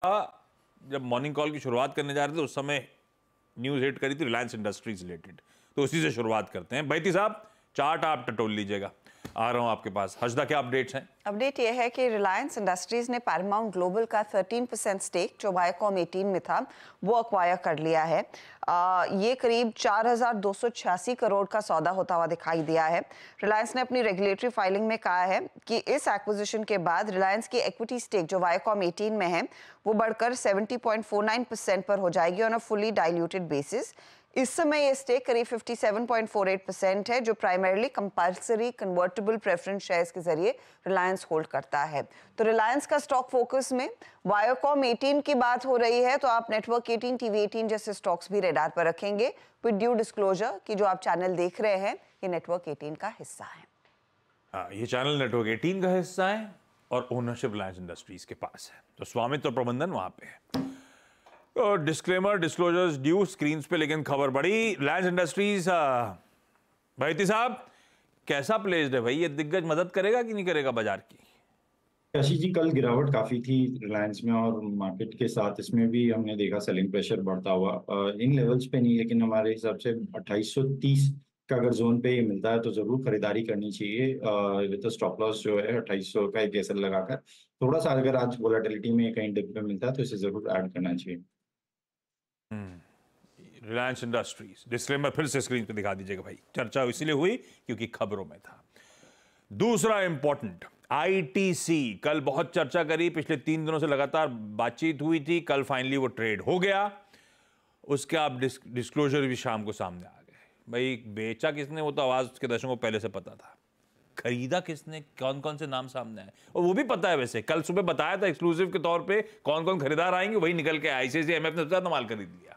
जब morning call की शुरुआत करने जा रहे थे उस समय न्यूज हिट करी थी रिलायंस इंडस्ट्रीज रिलेटेड, तो उसी से शुरुआत करते हैं। बैती साहब चार्ट आप टटोल लीजिएगा, आ रहा हूं आपके पास। हजदा क्या अपडेट्स हैं? अपडेट यह है कि रिलायंस इंडस्ट्रीज ने पैरामाउंट ग्लोबल का 13% स्टेक जो वायाकॉम 18 में था वो अक्वायर कर लिया है। ये करीब 4,286 करोड़ का सौदा होता हुआ दिखाई दिया है। रिलायंस ने अपनी रेगुलेटरी फाइलिंग में कहा है कि इस एक्विजिशन के बाद रिलायंस की इक्विटी स्टेक जो वायाकॉम 18 में है वो बढ़कर 70.49% पर हो जाएगी on a fully diluted basis. इस समय ये स्टेक करीब 57.48% है जो primarily compulsory convertible preference shares के जरिए रिलायंस होल्ड करता है। तो रिलायंस का स्टॉक फोकस में वायाकॉम 18 की बात हो रही है तो आप नेटवर्क 18, टीवी 18 जैसे स्टॉक्स भी रेडार पर रखेंगे विद ड्यू डिस्क्लोजर कि जो आप चैनल देख रहे हैं ये नेटवर्क 18 का हिस्सा है। ये चैनल नेटवर्क 18 का हिस्सा है और ओनरशिप रिलायंस इंडस्ट्रीज के पास है, तो स्वामित्व और प्रबंधन वहां पे है। डिस्क्लेमर डिस्क्लोजर्स ड्यू स्क्रीन पे, लेकिन खबर बड़ी। रिलायंस इंडस्ट्रीज बैती साहब कैसा प्लेस्ड है भाई? ये दिग्गज मदद करेगा कि नहीं करेगा बाजार की? आशीष जी, कल गिरावट काफी थी रिलायंस में और मार्केट के साथ इसमें भी हमने देखा सेलिंग प्रेशर बढ़ता हुआ। इन लेवल्स पे नहीं, लेकिन हमारे हिसाब से 2830 का अगर जोन पे ये मिलता है तो जरूर खरीदारी करनी चाहिए विद स्टॉप लॉस जो है 2800 का एक एसएल लगाकर। थोड़ा सा अगर आज वोलेटिलिटी में कहीं डिप पे मिलता है तो इसे जरूर ऐड करना चाहिए। रिलायंस इंडस्ट्रीज डिस्क्लेमर फिर से स्क्रीन पे दिखा दीजिएगा भाई। चर्चा इसलिए हुई क्योंकि खबरों में था। दूसरा इंपॉर्टेंट आईटीसी, कल बहुत चर्चा करी, पिछले 3 दिनों से लगातार बातचीत हुई थी, कल फाइनली वो ट्रेड हो गया। उसके आप डिस्क्लोजर भी शाम को सामने आ गए। भाई बेचा किसने वो तो आवाज के दशकों पहले से पता था, खरीदा किसने, कौन कौन से नाम सामने आए और वो भी पता है। वैसे कल सुबह बताया था एक्सक्लूसिव के तौर पे कौन कौन खरीदार आएंगे, वही निकल के आईसीआईसीआई एमएफ ने सबसे ज्यादा माल खरीद लिया,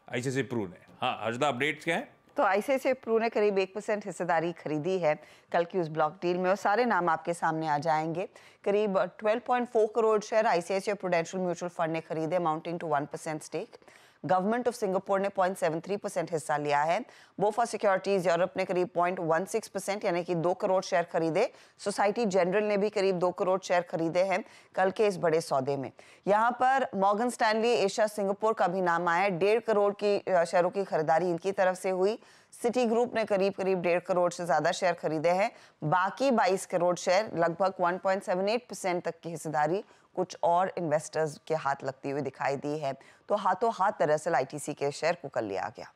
आईसीआईसीआई प्रू ने। हाँ हजदा अपडेट्स क्या है? तो आईसीआईसीआई प्रू ने करीब 1% हिस्सेदारी खरीदी है कल की उस ब्लॉक डील में और सारे नाम आपके सामने आ जाएंगे। करीब 12.4 crore share ICICI prudential mutual fund ने खरीदे amounting to 1% stake. Government of Singapore ने 0.73% हिस्सा लिया है। बोफा सिक्योरिटीज यूरोप ने करीब 0.16% यानी कि 2 करोड़ शेयर खरीदे। सोसाइटी जनरल ने भी करीब 2 करोड़ शेयर खरीदे हैं कल के इस बड़े सौदे में। यहाँ पर मॉर्गन स्टैनली एशिया सिंगापुर का भी नाम आया, 1.5 करोड़ की शेयरों की खरीदारी इनकी तरफ से हुई। सिटी ग्रुप ने करीब 1.5 करोड़ से ज्यादा शेयर खरीदे हैं। बाकी 22 करोड़ शेयर लगभग 1.78% तक की हिस्सेदारी कुछ और इन्वेस्टर्स के हाथ लगती हुई दिखाई दी है। तो हाथों हाथ दरअसल आईटीसी के शेयर को कल लिया गया।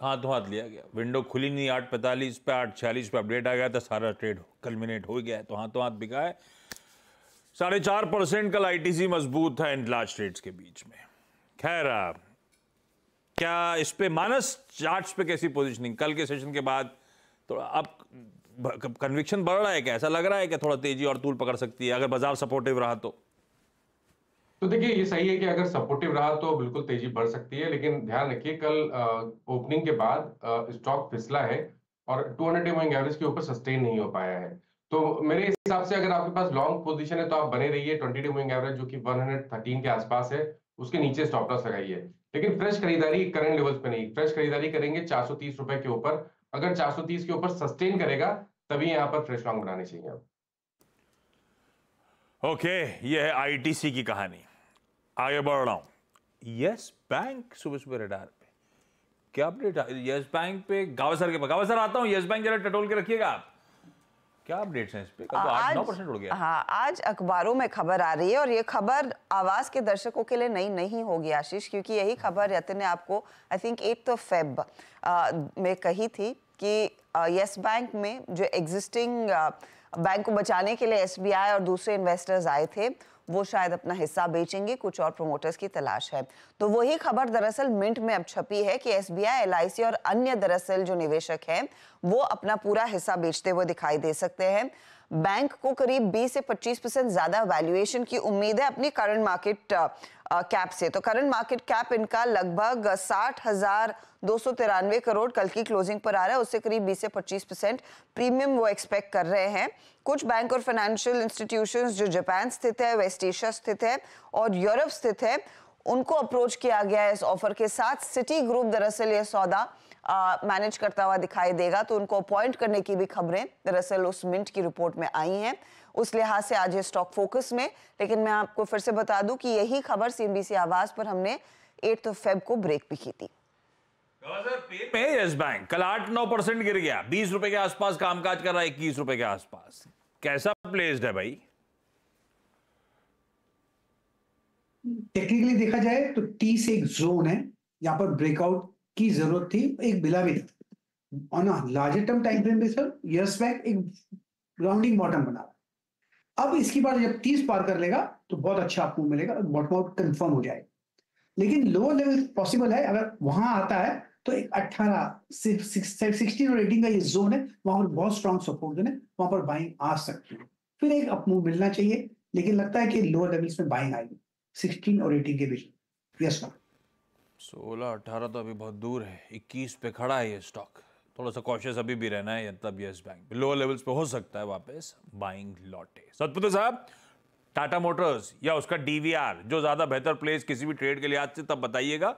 हाथों हाथ लिया गया। विंडो खुली नहीं 8:45 पे, 8:46 पे अपडेट आ गया था, सारा ट्रेड कल्मिनेट हो गया है, तो हाथों हाथ बिका है। 4.5% कल आईटीसी मजबूत था इन लार्ज ट्रेड्स के बीच में। खैर क्या इस पे मानस चार्ट्स पे कैसी पोजीशनिंग कल के सेशन के बाद? तो अब कन्विक्शन बढ़ रहा है क्या? ऐसा लग रहा है कि थोड़ा तेजी और तूल पकड़ सकती है अगर बाजार सपोर्टिव रहा तो? देखिए ये सही है कि अगर सपोर्टिव रहा तो बिल्कुल तेजी बढ़ सकती है, लेकिन ध्यान रखिए कल ओपनिंग के बाद स्टॉक फिसला है और 200 डे मूविंग एवरेज के ऊपर सस्टेन नहीं हो पाया है। तो मेरे हिसाब से अगर आपके पास लॉन्ग पोजीशन है तो आप बने रहिए। 20 डे मूविंग एवरेज जो कि 113 के आसपास है उसके नीचे स्टॉप लॉस लगाइए, लेकिन फ्रेश खरीदारी करंट लेवल्स पे नहीं, फ्रेश खरीदारी करेंगे 430 रुपए के ऊपर। अगर 430 के ऊपर सस्टेन करेगा तभी यहां पर फ्रेश लॉन्ग बनाने चाहिए। ओके, ये है आईटीसी की कहानी। आगे बढ़ रहा हूं। यस बैंक सुबह सुबह रडार पे क्या अपडेट? यस बैंक पे गावसर के पास, गावसर आता हूं। यस बैंक जरा टटोल के रखिएगा आप, क्या अपडेट्स हैं इस पे? कल तो 8-9% उड़ गया। हाँ, आज अखबारों में खबर आ रही है और ये खबर आवाज के दर्शकों के लिए नई नहीं होगी आशीष, क्योंकि यही खबर यतिन ने आपको आई थिंक 8 फेब में कही थी कि यस बैंक में जो एग्जिस्टिंग बैंक को बचाने के लिए एसबीआई और दूसरे इन्वेस्टर्स आए थे वो शायद अपना हिस्सा बेचेंगे, कुछ और प्रमोटर्स की तलाश है। तो वही खबर दरअसल मिंट में अब छपी है कि एसबीआई, एलआईसी और अन्य दरअसल जो निवेशक हैं वो अपना पूरा हिस्सा बेचते हुए दिखाई दे सकते हैं। बैंक को करीब 20 से 25% ज्यादा वैल्यूएशन की उम्मीद है अपनी करंट मार्केट कैप से। तो करंट मार्केट कैप इनका लगभग 60,293 करोड़ कल की क्लोजिंग पर आ रहा है, उससे करीब 20 से 25% प्रीमियम वो एक्सपेक्ट कर रहे हैं। कुछ बैंक और फाइनेंशियल इंस्टीट्यूशंस जो जापान स्थित है, वेस्ट एशिया स्थित है और यूरोप स्थित है, उनको अप्रोच किया गया है इस ऑफर के साथ। सिटी ग्रुप दरअसल ये सौदा मैनेज करता हुआ दिखाई देगा, तो उनको अपॉइंट करने की भी खबरें दरअसल उस मिंट की रिपोर्ट में आई हैं। उस लिहाज से आज ये स्टॉक फोकस में। लेकिन मैं आपको फिर से बता दूं कि यही खबर CNBC आवाज पर हमने 8 फेब को ब्रेक भी की थी। यस बैंक कल 8-9% गिर गया, 20 रुपए के आसपास कामकाज कर रहा है, 21 रुपए के आसपास। कैसा प्लेस्ड है भाई? टेक्निकली देखा जाए तो टी से एक जोन है, यहाँ पर ब्रेकआउट की जरूरत थी, एक बिला भी था। On a larger term time frame base yes bank एक राउंडिंग बॉटम बना रहा है। अब इसके बाद जब 30 पार कर लेगा तो बहुत अच्छा आपको मिलेगा, बॉटम आउट कंफर्म हो जाएगा। लेकिन लोअर लेवल पॉसिबल है, अगर वहां आता है तो एक 18 16 और 18 का ये जोन है, वहां पर बहुत स्ट्रॉन्ग सपोर्ट जोन है, वहां पर बाइंग आ सकती है। फिर एक अप मूव मिलना चाहिए, लेकिन लगता है कि लोअर लेवल्स में बाइंग आएगी 16 और 18 के बीच। Yes ma'am. 16-18 तो अभी बहुत दूर है, 21 पे खड़ा है ये स्टॉक। थोड़ा सा कॉशियस अभी भी रहना है, तब यस बैंक लोअर लेवल्स पे हो सकता है वापस बाइंग लौटे। सतपुत्र साहब, टाटा मोटर्स या उसका डीवीआर जो ज्यादा बेहतर प्लेस किसी भी ट्रेड के लिहाज से, तब बताइएगा।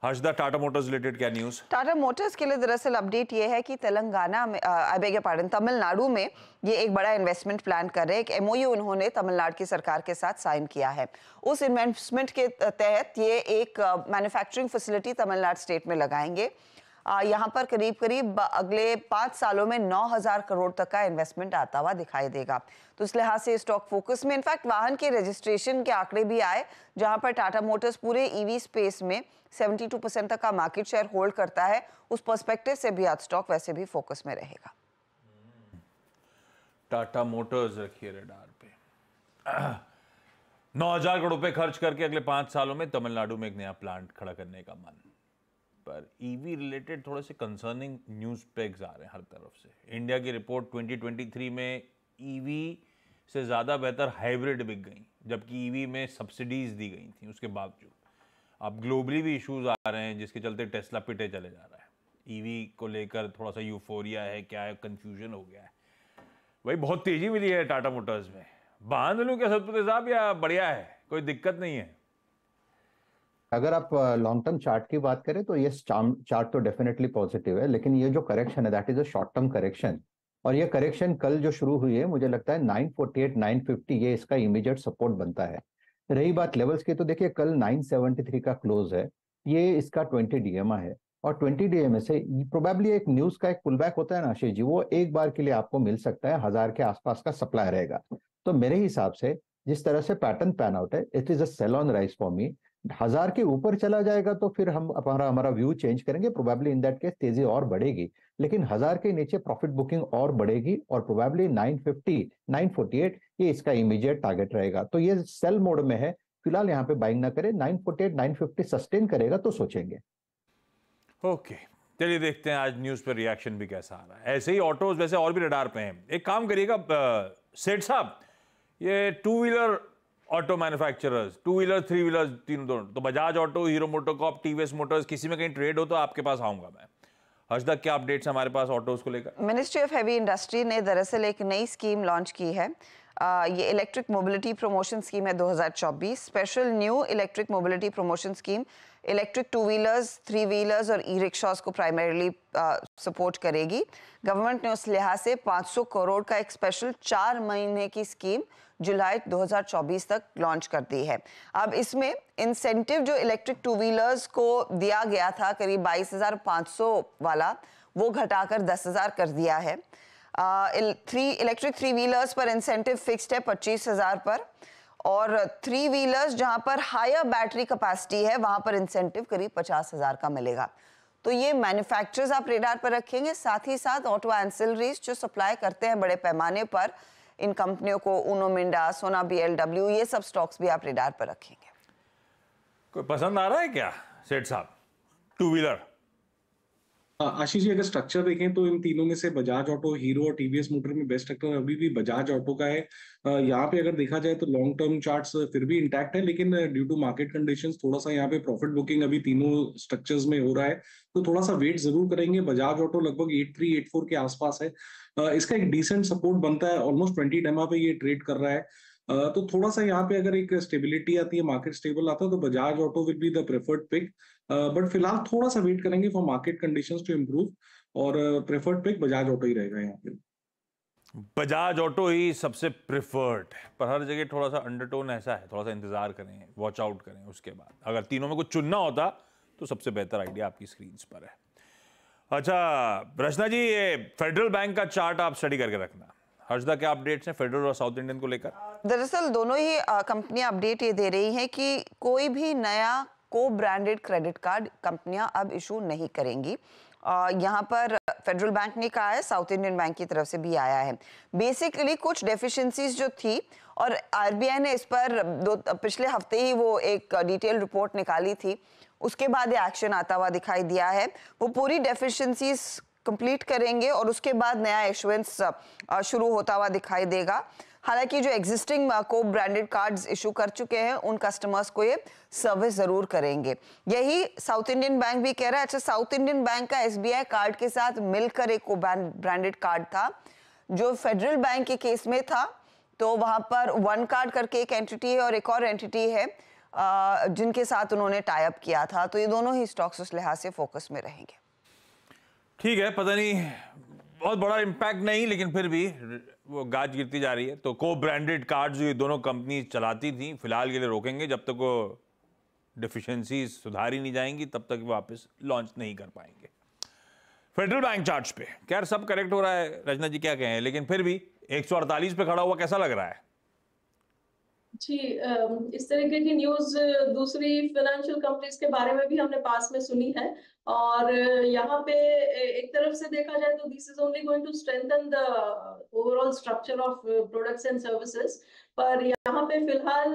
हर्षदा, टाटा मोटर्स रिलेटेड क्या न्यूज? टाटा मोटर्स के लिए दरअसल अपडेट ये है कि तेलंगाना में I beg your pardon Tamil Nadu में ये एक बड़ा इन्वेस्टमेंट प्लान कर रहे हैं। एक MOU उन्होंने तमिलनाडु की सरकार के साथ साइन किया है। उस इन्वेस्टमेंट के तहत ये एक मैन्युफैक्चरिंग फैसिलिटी तमिलनाडु स्टेट में लगाएंगे। यहाँ पर करीब करीब अगले 5 सालों में 9,000 करोड़ तक का इन्वेस्टमेंट आता हुआ दिखाई देगा। तो इस लिहाज से स्टॉक फोकस में, इनफैक्ट वाहन के रजिस्ट्रेशन के आंकड़े भी आए, जहां पर टाटा मोटर्स पूरे EV स्पेस में 72% तक का मार्केट शेयर होल्ड करता है। उस पर्सपेक्टिव से भी आज स्टॉक वैसे भी फोकस में रहेगा। टाटा मोटर्स रखिए रडार पे। 9,000 करोड़ रुपए खर्च करके अगले 5 सालों में तमिलनाडु में एक नया प्लांट खड़ा करने का मन। पर EV रिलेटेड थोड़े से कंसर्निंग न्यूज़ पेग्स आ रहे हैं हर तरफ से। इंडिया की रिपोर्ट 2023 में EV से ज़्यादा बेहतर हाइब्रिड बिक गई, जबकि EV में सब्सिडीज दी गई थी। उसके बावजूद अब ग्लोबली भी इश्यूज आ रहे हैं, जिसके चलते टेस्ला पिटे चले जा रहा है। EV को लेकर थोड़ा सा यूफोरिया है, क्या है, कंफ्यूजन हो गया है। भाई बहुत तेजी मिली है टाटा मोटर्स में। बांध लूं क्या सतपुत्र साहब, या बढ़िया है, कोई दिक्कत नहीं है? अगर आप लॉन्ग टर्म चार्ट की बात करें तो ये चार्ट तो डेफिनेटली पॉजिटिव है, लेकिन ये जो करेक्शन है that is a short term correction. और ये करेक्शन कल जो शुरू हुई है, मुझे लगता है 948 950 ये इसका इमीडिएट सपोर्ट बनता है। रही बात लेवल्स की, तो देखिए कल 973 का क्लोज है, ये इसका 20 DMA है, और 20 DMA से प्रोबेबली एक न्यूज का एक पुलबैक होता है ना आशीष जी, वो एक बार के लिए आपको मिल सकता है, 1000 के आसपास का सप्लाई रहेगा। तो मेरे हिसाब से जिस तरह से पैटर्न पैन आउट है, it is a sell on rise for me. 1000 के ऊपर चला जाएगा तो फिर हम हमारा व्यू चेंज करेंगे, प्रोबेबली इन दैट केस तेजी और बढ़ेगी। लेकिन 1000 के नीचे प्रॉफिट बुकिंग और बढ़ेगी, और प्रोबेबली 950 948 ये इसका इमीडिएट टारगेट रहेगा। तो ये सेल मोड में है, फिलहाल यहाँ पे बाइंग ना करें। 948 950 सस्टेन करेगा तो सोचेंगे। ओके, चलिए देखते हैं आज न्यूज पर रिएक्शन भी कैसा आ रहा है। ऐसे ही ऑटोज वैसे और भी रडार पे हैं। एक काम करिएगा सेठ साहब, ये 2 wheeler auto manufacturers, 2 wheeler 3 wheeler तीनों दोनों, तो Bajaj auto, hero MotoCorp, TVS Motors, किसी में कहीं ट्रेड हो तो आपके पास आऊंगा मैं। हर्षदा, क्या अपडेट्स हमारे पास ऑटोज को लेकर? मिनिस्ट्री ऑफ हैवी इंडस्ट्री ने दरअसल एक नई स्कीम लॉन्च की है। ये इलेक्ट्रिक मोबिलिटी प्रमोशन स्कीम है 2024। Special new electric mobility promotion scheme electric 2 wheelers, 3 wheelers और ई-रिक्शास को प्राइमरीली सपोर्ट करेगी। गवर्नमेंट ने उस लिहाज से 500 करोड़ का एक स्पेशल 4 महीने की स्कीम जुलाई 2024 तक लॉन्च कर दी है। अब इसमें इंसेंटिव जो इलेक्ट्रिक 2 व्हीलर्स को दिया गया था करीब 22,500 वाला, वो घटाकर 10,000 कर दिया है। इलेक्ट्रिक 3 व्हीलर्स पर इंसेंटिव फिक्स्ड है 25,000 पर, और 3 व्हीलर्स जहां पर हायर बैटरी कैपेसिटी है वहां पर इंसेंटिव करीब 50,000 का मिलेगा। तो ये मैन्युफैक्चरर्स आप रेडार पर रखेंगे, साथ ही साथ ऑटो एंसिलरीज जो सप्लाई करते हैं बड़े पैमाने पर इन कंपनियों को, उनो मिंडा, सोना BLW, ये सब स्टॉक्स भी आप रेडार पर रखेंगे। कोई पसंद आ रहा है क्या सेठ साहब 2 व्हीलर? आशीष जी, अगर स्ट्रक्चर देखें तो इन तीनों में से बजाज ऑटो, हीरो और TVS मोटर में बेस्ट स्ट्रक्चर अभी भी बजाज ऑटो का है। यहाँ पे अगर देखा जाए तो लॉन्ग टर्म चार्ट्स फिर भी इंटैक्ट है, लेकिन ड्यू टू मार्केट कंडीशंस थोड़ा सा यहाँ पे प्रॉफिट बुकिंग अभी तीनों स्ट्रक्चर्स में हो रहा है, तो थोड़ा सा वेट जरूर करेंगे। बजाज ऑटो लगभग 83-84 के आसपास है, इसका एक डिसेंट सपोर्ट बनता है, ऑलमोस्ट 20 डेमा पे ये ट्रेड कर रहा है। तो थोड़ा सा यहाँ पे अगर एक स्टेबिलिटी आती है, मार्केट स्टेबल आता है, तो Bajaj Auto will be the preferred pick. But फिलहाल थोड़ा सा वेट करेंगे for market conditions to improve, और प्रेफर्ड पिक बजाज ऑटो ही रहेगा यहाँ पे। बजाज ऑटो ही सबसे प्रिफर्ड है, पर हर जगह थोड़ा सा अंडरटोन ऐसा है, थोड़ा सा इंतजार करें, वॉच आउट करें। उसके बाद अगर तीनों में कुछ चुनना होता तो सबसे बेहतर आइडिया आपकी स्क्रीन पर है। अच्छा रचना जी, ये फेडरल बैंक का चार्ट आप स्टडी करके रखना। हर्षदा, क्या अपडेट्स हैं फेडरल और साउथ इंडियन को लेकर? दरअसल दोनों ही कंपनियां अपडेट ये दे रही हैं कि कोई भी नया को ब्रांडेड क्रेडिट कार्ड कंपनियां अब इशू नहीं करेंगी। यहाँ पर फेडरल बैंक ने कहा है, साउथ इंडियन बैंक की तरफ से भी आया है। बेसिकली कुछ डेफिशिएंसीज जो थी और आरबीआई ने इस पर पिछले हफ्ते ही वो एक डिटेल रिपोर्ट निकाली थी, उसके बाद ये एक्शन आता हुआ दिखाई दिया है। वो पूरी डेफिशिएंसीज कंप्लीट करेंगे और उसके बाद नया इशुएंस शुरू होता हुआ दिखाई देगा। हालांकि जो एग्जिस्टिंग को ब्रांडेड कार्ड्स इशू कर चुके हैं उन कस्टमर्स को ये सर्विस जरूर करेंगे। यही साउथ इंडियन बैंक भी कह रहा है। अच्छा, साउथ इंडियन बैंक का एसबीआई कार्ड के साथ मिलकर एक को ब्रांडेड कार्ड था जो फेडरल बैंक के केस में था, तो वहां पर वन कार्ड करके एक एंटिटी है और एक और एंटिटी है जिनके साथ उन्होंने टाई अप किया था। तो ये दोनों ही स्टॉक्स उस लिहाज से फोकस में रहेंगे। ठीक है, पता नहीं बहुत बड़ा इम्पैक्ट नहीं, लेकिन फिर भी वो गाज गिरती जा रही है। तो को ब्रांडेड कार्ड जो ये दोनों कंपनी चलाती थी फिलहाल के लिए रोकेंगे, जब तक वो डिफिशिएंसी सुधारी नहीं जाएंगी तब तक वापस लॉन्च नहीं कर पाएंगे। फेडरल बैंक चार्ट्स पे खैर सब करेक्ट हो रहा है, रचना जी क्या कहें, लेकिन फिर भी 148 पे खड़ा हुआ कैसा लग रहा है? जी, इस तरीके की न्यूज दूसरी फाइनेंशियल कंपनीज के बारे में भी हमने पास में सुनी है और यहाँ पे एक तरफ से देखा जाए तो this is only going to strengthen the overall structure of products and services. पर यहाँ पे फिलहाल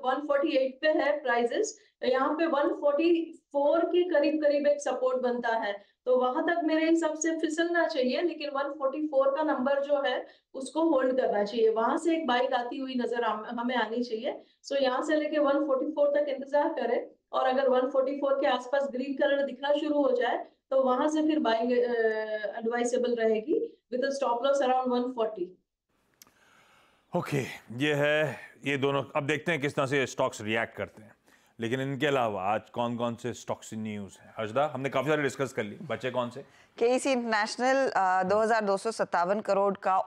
148 पे है प्राइजेस, यहाँ पे 144 के करीब करीब एक सपोर्ट बनता है, तो वहां तक मेरे हिसाब से फिसलना चाहिए, लेकिन 144 का नंबर जो है उसको होल्ड करना चाहिए, वहां से एक बाइक आती हुई नजर हमें आनी चाहिए। सो यहाँ से लेके 144 तक इंतजार करें और अगर 144 के आसपास ग्रीन कलर दिखना शुरू हो जाए तो वहां से फिर बाइंग एडवाइसेबल रहेगी with a stop loss around 140। Okay, ये दोनों अब देखते हैं किस तरह से स्टॉक्स रिएक्ट करते हैं। लेकिन इनके अलावा आज कौन कौन से स्टॉक्स की न्यूज़ है? हर्षदा, हमने काफ़ी सारे डिस्कस कर ली, बचे कौन से? केईसी इंटरनेशनल 2257 करोड़ का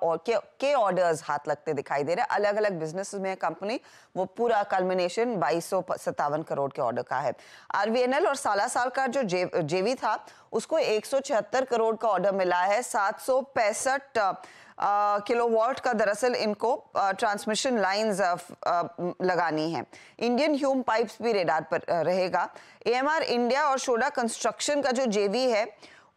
के ऑर्डर्स हाथ लगते दिखाई दे रहे हैं। अलग अलग बिजनेस में कंपनी, वो पूरा कल्मिनेशन 2257 करोड़ के ऑर्डर का है। आरवीएनएल और साल का जो जेवी था उसको 176 करोड़ का ऑर्डर मिला है। 765 किलोवाट का दरअसल इनको ट्रांसमिशन लाइंस लगानी है। इंडियन ह्यूम पाइप्स भी रेडार पर रहेगा। एएमआर इंडिया और शोडा कंस्ट्रक्शन का जो जेवी है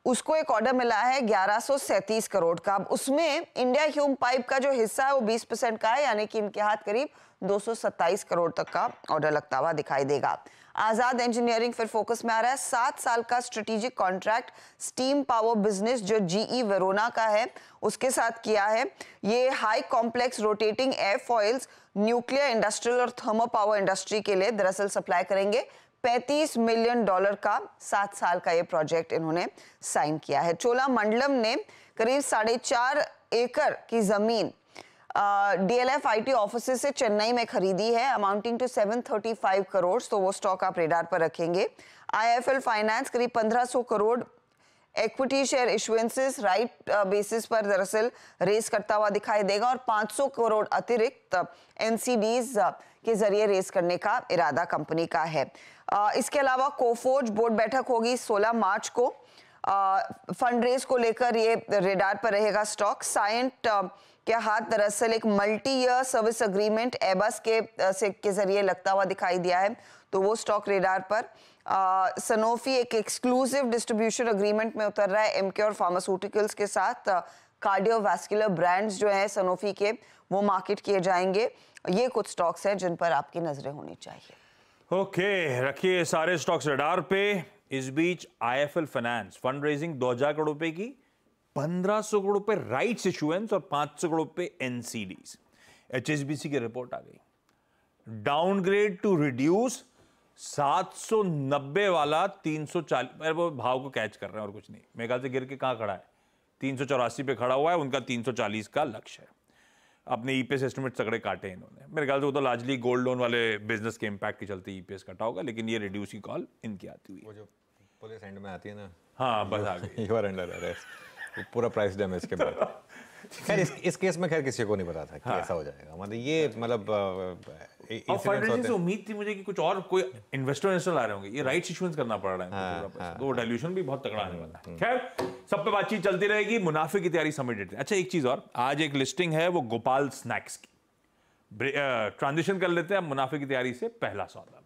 उसको एक ऑर्डर मिला है 1137 करोड़ का। उसमें इंडिया ह्यूम पाइप का जो हिस्सा है वो 20% का है, यानी कि इनके हाथ करीब 227 करोड़ तक का ऑर्डर लगता हुआ दिखाई देगा। आजाद इंजीनियरिंग फिर फोकस में आ रहा है। 7 साल का strategic contract steam power business जो जीई वेरोना का है उसके साथ किया है। ये high complex rotating air foils nuclear industrial और थर्मो पावर इंडस्ट्री के लिए दरअसल सप्लाई करेंगे। $35 मिलियन का 7 साल का ये प्रोजेक्ट इन्होंने साइन किया है। चोलामंडलम ने करीब 4.5 एकड़ की जमीन डीएलएफ आईटी ऑफिस से चेन्नई में खरीदी है, अमाउंटिंग टू 735 करोड़। तो वो स्टॉक आप रेडार पर रखेंगे। आईएफएल फाइनेंस करीब 1500 crore equity share issuances right basis पर दरअसल रेस करता हुआ दिखाई देगा और 500 करोड़ अतिरिक्त एनसीडीज के जरिए रेस करने का इरादा कंपनी का है। इसके अलावा कोफोर्ज बोर्ड बैठक होगी 16 मार्च को। फंड रेस को लेकर ये रेडार पर रहेगा स्टॉक। साइंट के हाथ दरअसल एक मल्टी ईयर सर्विस अग्रीमेंट एबस के जरिए लगता हुआ दिखाई दिया है, तो वो स्टॉक रेडार पर। सनोफी एक एक्सक्लूसिव डिस्ट्रीब्यूशन अग्रीमेंट में उतर रहा है एमके और फार्मास्यूटिकल्स के साथ। कार्डियोवैस्कुलर ब्रांड्स जो है सनोफी के वो मार्केट किए जाएंगे। ये कुछ स्टॉक्स हैं जिन पर आपकी नजरें होनी चाहिए। ओके, रखिए सारे स्टॉक्स रडार पे। इस बीच IIFL finance fund raising 2000 crore रुपए की, 1500 करोड़ रुपए राइट्स इशुएंस और 500 करोड़ रुपए एनसीडीज। एचएसबीसी की रिपोर्ट आ गई, डाउनग्रेड टू रिड्यूस 790 वाला 340। वो भाव को कैच कर रहे हैं और कुछ नहीं, मेरे ख्याल से गिर के कहां खड़ा है, 384 पे खड़ा हुआ है। उनका 340 का लक्ष्य है। अपने ईपीएस एस्टिमेट तगड़े काटे इन्होंने। मेरे ख्याल से वो तो लार्जली गोल्ड लोन वाले बिजनेस के इम्पैक्ट के चलते ईपीएस कटा होगा, लेकिन ये रिड्यूस की कॉल इनकी आती हुई है। वो जो पुलिस एंड में आती है ना, हाँ बस आ गई। यू आर अंडर अरेस्ट, पूरा प्राइस डैमेज के बाद। खैर इस केस में खैर किसी को नहीं पता था कि ऐसा हो जाएगा, मतलब ये मतलब और फंड से उम्मीद थी मुझे कि कुछ और कोई इन्वेस्टर आ रहे होंगे, ये राइट्स इशुएंस करना पड़ रहा है, तो डाइल्यूशन भी बहुत तगड़ा आने वाला है। खैर सब पे बातचीत चलती रहेगी, मुनाफे की तैयारी समझ लेते हैं। अच्छा एक चीज और, आज एक लिस्टिंग है वो गोपाल स्नैक्स की, ट्रांजिशन कर लेते हैं मुनाफे की तैयारी से पहला सौदा।